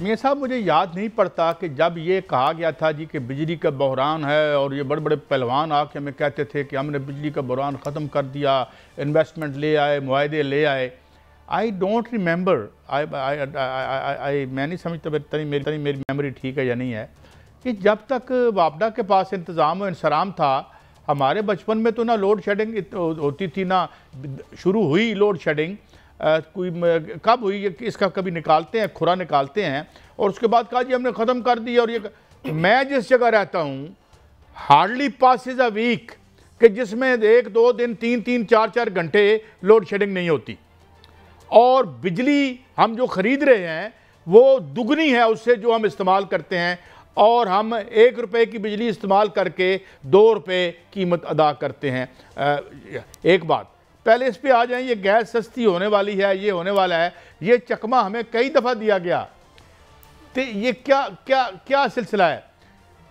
میاں صاحب مجھے یاد نہیں پڑتا کہ جب یہ کہا گیا تھا جی کہ بجلی کا بحران ہے اور یہ بڑے بڑے پہلوان آ کے ہمیں کہتے تھے کہ ہم نے بجلی کا بحران ختم کر دیا، انویسٹمنٹ لے آئے، معاہدے لے آئے. آئی ڈونٹ ریممبر، میں نہیں سمجھتا میری میموری ٹھیک ہے یا نہیں ہے، کہ جب تک وابڈا کے پاس انتظام و انصرام تھا، ہمارے بچپن میں تو نہ لوڈ شیڈنگ ہوتی تھی، نہ شروع ہوئی لوڈ شیڈنگ. کوئی کب ہوئی اس کا کبھی نکالتے ہیں، کھرا نکالتے ہیں، اور اس کے بعد کہا جی ہم نے ختم کر دی. اور یہ میں جس جگہ رہتا ہوں ہارڈلی پاسز اے ویک کہ جس میں 1-2 دن 3-3 4-4 گھنٹے لوڈ شیڈنگ نہیں ہوتی، اور بجلی ہم جو خرید رہے ہیں وہ دگنی ہے اس سے جو ہم استعمال کرتے ہیں، اور ہم 1 روپے کی بجلی استعمال کر کے 2 روپے قیمت ادا کرتے ہیں. ایک بات پہلے اس پہ آ جائیں، یہ گیس سستی ہونے والی ہے، یہ ہونے والا ہے، یہ چکمہ ہمیں کئی دفعہ دیا گیا. تو یہ کیا سلسلہ ہے؟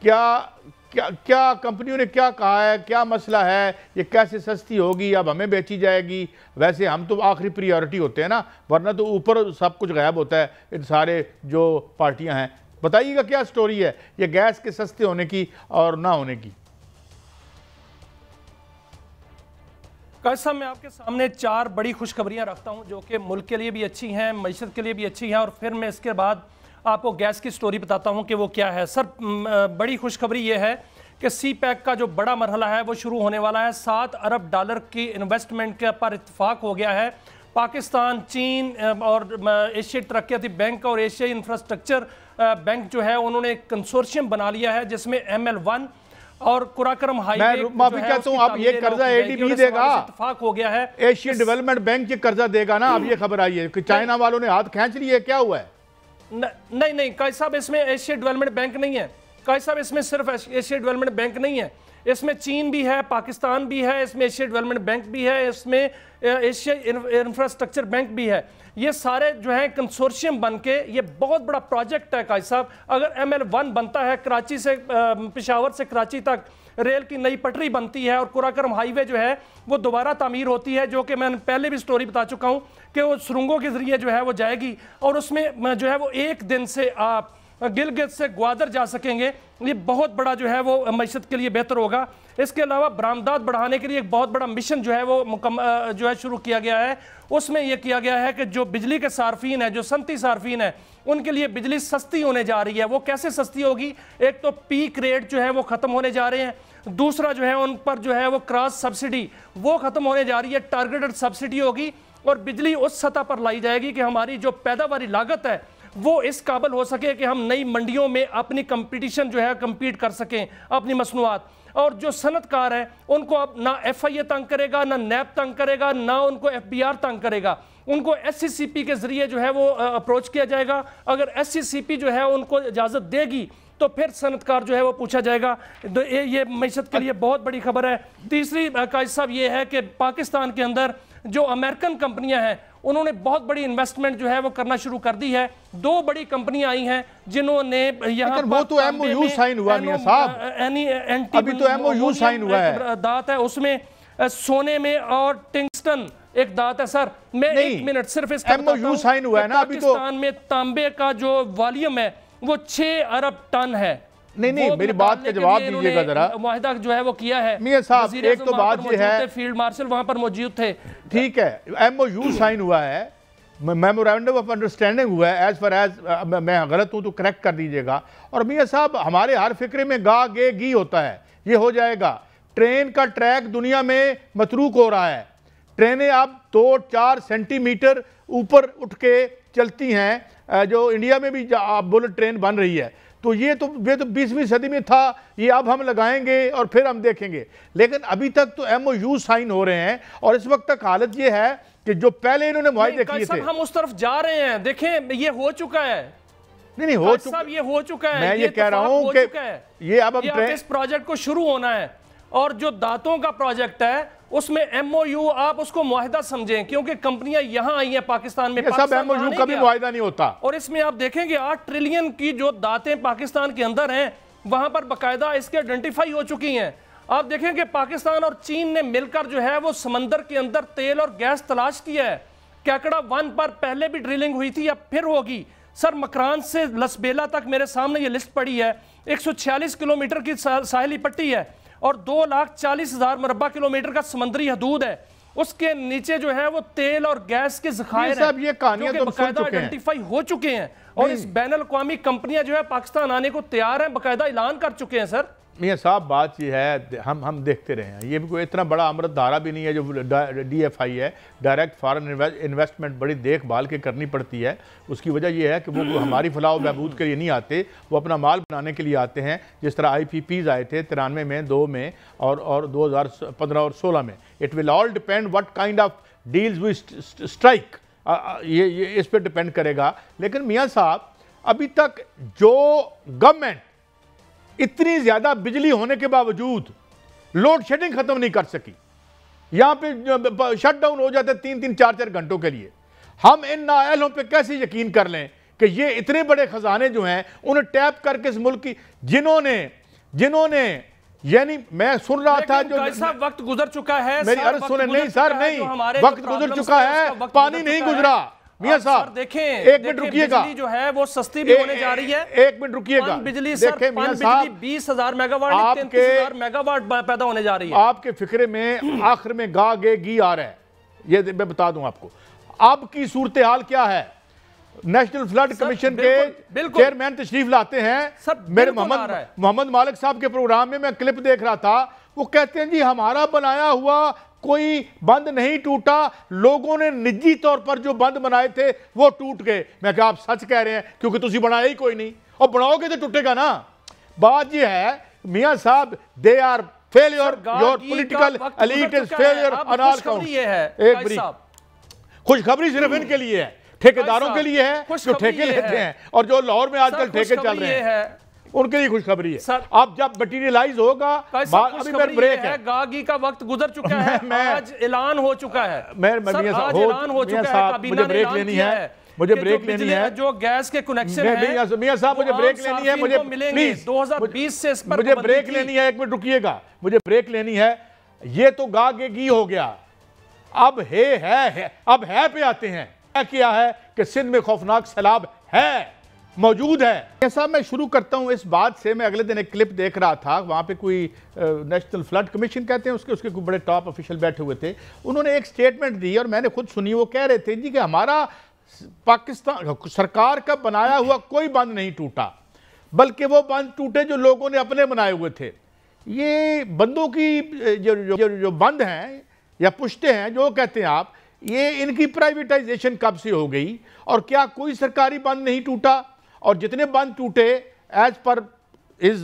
کیا کمپنیوں نے کیا کہا ہے؟ کیا مسئلہ ہے؟ یہ کیسے سستی ہوگی؟ اب ہمیں بیچی جائے گی؟ ویسے ہم تو آخری پریورٹی ہوتے ہیں نا، ورنہ تو اوپر سب کچھ غائب ہوتا ہے ان سارے جو پارٹیاں ہیں. بتائیے گا کیا سٹوری ہے یہ گیس کے سستے ہونے کی اور نہ ہونے کی؟ قائد صاحب، میں آپ کے سامنے 4 بڑی خوشخبریاں رکھتا ہوں جو کہ ملک کے لیے بھی اچھی ہیں، معیشت کے لیے بھی اچھی ہیں، اور پھر میں اس کے بعد آپ کو گیس کی سٹوری بتاتا ہوں کہ وہ کیا ہے. سر، بڑی خوشخبری یہ ہے کہ سی پیک کا جو بڑا مرحلہ ہے وہ شروع ہونے والا ہے. $7 ارب کی انویسٹمنٹ کے پر اتفاق ہو گیا ہے. پاکستان، چین اور ایشیا ترقیاتی بینک اور ایشیا انفراسٹرکچر بینک جو ہے انہوں نے ایک کنسورشیم بنا لیا ہے جس میں ML1 اور قراقرم ہائی وے میں معافی چاہتا ہوں، اب یہ قرضہ ADB دے گا، اتفاق ہو گیا ہے. ایشین ڈیولپمنٹ بینک یہ قرضہ دے گا نا؟ اب یہ خبر آئی ہے کہ چائنا والوں نے ہاتھ کھینچ لیے، کیا ہوا ہے؟ نہیں قائد صاحب، اس میں ایشیا ڈیولپمنٹ بینک نہیں ہے. قائد صاحب، اس میں صرف ایشیا ڈیولپمنٹ بینک نہیں ہے، اس میں چین بھی ہے، پاکستان بھی ہے، اس میں ایشیا ڈیولپمنٹ بینک بھی ہے، اس میں ایشیا انفراسٹرکچر بینک بھی ہے. یہ سارے جو ہیں کنسورشیم بن کے یہ بہت بڑا پروجیکٹ ہے. قائد صاحب، اگر ML1 بنتا ہے، کراچی سے پشاور سے کراچی تک ریل کی نئی پٹری بنتی ہے، اور قراقرم ہائی وے جو ہے وہ دوبارہ تعمیر ہوتی ہے، جو کہ میں نے پہلے بھی سٹوری بتا چکا ہوں کہ وہ سرنگوں کے ذریعے جو ہے وہ جائے گی، اور اس میں جو ہے وہ 1 دن سے آپ گلگت سے گوادر جا سکیں گے. یہ بہت بڑا جو ہے وہ معیشت کے لیے بہتر ہوگا. اس کے علاوہ برآمدات بڑھانے کے لیے ایک بہت بڑا مشن جو ہے وہ جو ہے شروع کیا گیا ہے. اس میں یہ کیا گیا ہے کہ جو بجلی کے صارفین ہیں، جو صنعتی صارفین ہیں، ان کے لیے بجلی سستی ہونے جا رہی ہے. وہ کیسے سستی ہوگی؟ ایک تو پیک ریٹ جو ہے وہ ختم ہونے جا رہے ہیں، دوسرا جو ہے ان پر جو ہے وہ کراس سبسڈی وہ ختم ہونے جا رہی ہے، ٹارگیٹڈ سبسڈی ہوگی، اور بجلی اس سطح پر لائی جائے گی کہ ہماری جو پیداواری لاگت ہے وہ اس قابل ہو سکے کہ ہم نئی منڈیوں میں اپنی کمپٹیشن جو ہے کمپیٹ کر سکیں اپنی مصنوعات. اور جو صنعت کار ہیں ان کو اب نہ FIA تنگ کرے گا، نہ نیب تنگ کرے گا، نہ ان کو FBR تنگ کرے گا. ان کو SCCP کے ذریعے جو ہے وہ اپروچ کیا جائے گا. اگر SCCP جو ہے ان کو اجازت دے گی تو پھر صنعت کار جو ہے وہ پوچھا جائے گا. یہ معیشت کے لیے بہت بڑی خبر ہے. تیسری قائد صاحب یہ ہے کہ پاکستان کے اندر جو امریکن کمپنیاں ہیں انہوں نے بہت بڑی انویسٹمنٹ جو ہے وہ کرنا شروع کر دی ہے. 2 بڑی کمپنیاں آئی ہیں جنہوں نے یہاں وہ تو MOU سائن ہوا میاں صاحب، ابھی تو MOU سائن ہوا ہے. دات ہے اس میں سونے میں اور ٹنگسٹن ایک دات ہے. سر میں 1 منٹ صرف اس کا MOU سائن ہوا ہے نا. ابھی تو پاکستان میں تانبے کا جو والیوم ہے وہ 6 ارب ٹن ہے. نہیں میری بات کا جواب دیجئے گا ذرا. معاہدہ جو ہے وہ کیا ہے میاں صاحب، ایک تو بات یہ ہے، فیلڈ مارشل وہاں پر موجود تھے. ٹھیک ہے، MOU سائن ہوا ہے، میمورینڈم آف انڈرسٹینڈنگ ہوا ہے. ایز فار ایز میں غلط ہوں تو کریکٹ کر دیجئے گا. اور میاں صاحب، ہمارے ہر فکرے میں گا گے گی ہوتا ہے، یہ ہو جائے گا. ٹرین کا ٹریک دنیا میں متروک ہو رہا ہے. ٹرینیں اب 2-4 سینٹی میٹر اوپر اٹھ کے چلتی ہیں، جو انڈیا میں بھی بلٹ ٹرین بن رہی ہے. تو یہ تو 20ویں صدی میں تھا، یہ اب ہم لگائیں گے اور پھر ہم دیکھیں گے. لیکن ابھی تک تو MOU سائن ہو رہے ہیں، اور اس وقت تک حالت یہ ہے کہ جو پہلے انہوں نے معاہدے کیے تھے، ہم اس طرف جا رہے ہیں. دیکھیں یہ ہو چکا ہے. نہیں ہو چکا، یہ ہو چکا ہے. میں یہ کہہ رہا ہوں کہ یہ اب اس پروجیکٹ کو شروع ہونا ہے. اور جو دانتوں کا پروجیکٹ ہے اس میں MOU آپ اس کو معاہدہ سمجھیں، کیونکہ کمپنیاں یہاں آئی ہیں پاکستان میں. یہ سب MOU کا بھی معاہدہ نہیں ہوتا. اور اس میں آپ دیکھیں گے 8 ٹریلین کی جو دانتیں پاکستان کے اندر ہیں وہاں پر باقاعدہ اس کے آئیڈینٹیفائی ہو چکی ہیں. آپ دیکھیں کہ پاکستان اور چین نے مل کر جو ہے وہ سمندر کے اندر تیل اور گیس تلاش کیا ہے. کیکڑا 1 پر پہلے بھی ڈرلنگ ہوئی تھی، اب پھر ہوگی. سر مکران سے لسبیلا تک میرے سامنے یہ لسٹ پڑی ہے، 146 کلومیٹر کی ساحلی پٹی ہے اور 2,40,000 مربع کلومیٹر کا سمندری حدود ہے. اس کے نیچے جو ہے وہ تیل اور گیس کے ذخائر ہیں جو کہ باقاعدہ آئیڈینٹیفائی ہو چکے ہیں، اور اس بین الاقوامی کمپنیاں جو ہے پاکستان آنے کو تیار ہیں، باقاعدہ اعلان کر چکے ہیں. سر میاں صاحب بات یہ ہے، ہم دیکھتے رہے ہیں، یہ بھی کوئی اتنا بڑا امرت دھارا بھی نہیں ہے جو ڈی ایف آئی ہے، ڈائریکٹ فارن انویسٹمنٹ بڑی دیکھ بھال کے کرنی پڑتی ہے. اس کی وجہ یہ ہے کہ وہ ہماری فلاح و بہبود کے لیے نہیں آتے، وہ اپنا مال بنانے کے لیے آتے ہیں. جس طرح آئی پی پیز آئے تھے 93 میں، 2 میں اور 2015 اور 16 میں. It will all depend what kind of deals we strike, یہ اس پہ ڈیپینڈ کرے گا. لیکن میاں صاحب ابھی تک جو گورنمنٹ اتنی زیادہ بجلی ہونے کے باوجود لوڈ شیڈنگ ختم نہیں کر سکی، یہاں پہ شٹ ڈاؤن ہو جاتے 3-3 4-4 گھنٹوں کے لیے، ہم ان نااہلوں پہ کیسے یقین کر لیں کہ یہ اتنے بڑے خزانے جو ہیں انہیں ٹیپ کر کے اس ملک کی جنہوں نے یعنی میں سن رہا تھا جو وقت گزر چکا ہے، میری عرض سنیں، نہیں سر نہیں، وقت گزر چکا ہے، پانی نہیں گزرا. میاں صاحب دیکھیں ایک منٹ رکیے گا، بجلی جو ہے وہ سستی بھی ہونے جا رہی ہے. ایک منٹ رکیے گا، بجلی سر دیکھیں میاں صاحب 20,000 میگا واٹ 33,000 میگا واٹ پیدا ہونے جا رہی ہے. آپ کے فکرے میں آخر میں گا گے گی آ رہا ہے، یہ میں بتا دوں آپ کو. اب کی صورتحال کیا ہے؟ نیشنل فلڈ کمیشن کے چیئرمین تشریف لاتے ہیں، میرے محمد مالک صاحب کے پروگرام میں کلپ دیکھ رہا تھا، وہ کہتے ہیں جی ہمارا بنایا ہوا کوئی بند نہیں ٹوٹا، لوگوں نے نجی طور پر جو بند بنائے تھے وہ ٹوٹ گئے. میں کہا آپ سچ کہہ رہے ہیں کیونکہ تسی بنایا ہی کوئی نہیں، اور بناؤ گے تو ٹوٹے گا نا. بات یہ ہے میاں صاحب، they are failure, your political elite is failure on all counts. ایک بری خوشخبری صرف ان کے لیے ہے، ٹھیکیداروں کے لیے ہے جو ٹھیکے لیتے ہیں، اور جو لاہور میں آج کل ٹھیکے چل رہے ہیں ان کے لیے خوشخبری ہے. اب جب مٹیریلائز ہوگا، ابھی میرا بریک ہے، گاگی کا وقت گزر چکا ہے، آج اعلان ہو چکا ہے. مجھے بریک لینی ہے، مجھے بریک لینی ہے، جو گیس کے کنیکشن ہیں میاں صاحب مجھے بریک لینی ہے، مجھے پلیز 2020 سے اس پر مجھے بریک لینی ہے. ایک منٹ رکیے گا، مجھے بریک لینی ہے. یہ تو گاگے گی ہو گیا، اب ہے پہ آتے ہیں. کیا ہے کہ سندھ میں خوفناک سیلاب ہے، موجود ہے. ایسا میں شروع کرتا ہوں اس بات سے. میں اگلے دن ایک کلپ دیکھ رہا تھا، وہاں پہ کوئی نیشنل فلڈ کمیشن کہتے ہیں اس کے کوئی بڑے ٹاپ افیشل بیٹھے ہوئے تھے. انہوں نے ایک سٹیٹمنٹ دی اور میں نے خود سنی. وہ کہہ رہے تھے جی کہ ہمارا پاکستان سرکار کا بنایا ہوا کوئی بند نہیں ٹوٹا، بلکہ وہ بند ٹوٹے جو لوگوں نے اپنے بنائے ہوئے تھے. یہ بندوں کی جو بند ہیں یا پشتے ہیں جو کہتے ہیں آپ، یہ ان کی پرائیویٹائزیشن کب سے ہو گئی؟ اور کیا کوئی سرکاری بند نہیں ٹوٹا؟ اور جتنے بند ٹوٹے ایز پر his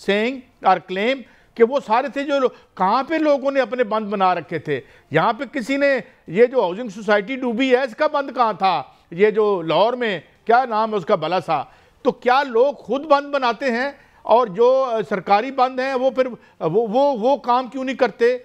saying اور claim کہ وہ سارے تھے جو کہاں پہ لوگوں نے اپنے بند بنا رکھے تھے. یہاں پہ کسی نے یہ جو ہاؤسنگ سوسائٹی ڈوبی ہے اس کا بند کہاں تھا؟ یہ جو لاہور میں کیا نام ہے اس کا بلا سا. تو کیا لوگ خود بند بناتے ہیں اور جو سرکاری بند ہیں وہ پھر وہ کام کیوں نہیں کرتے؟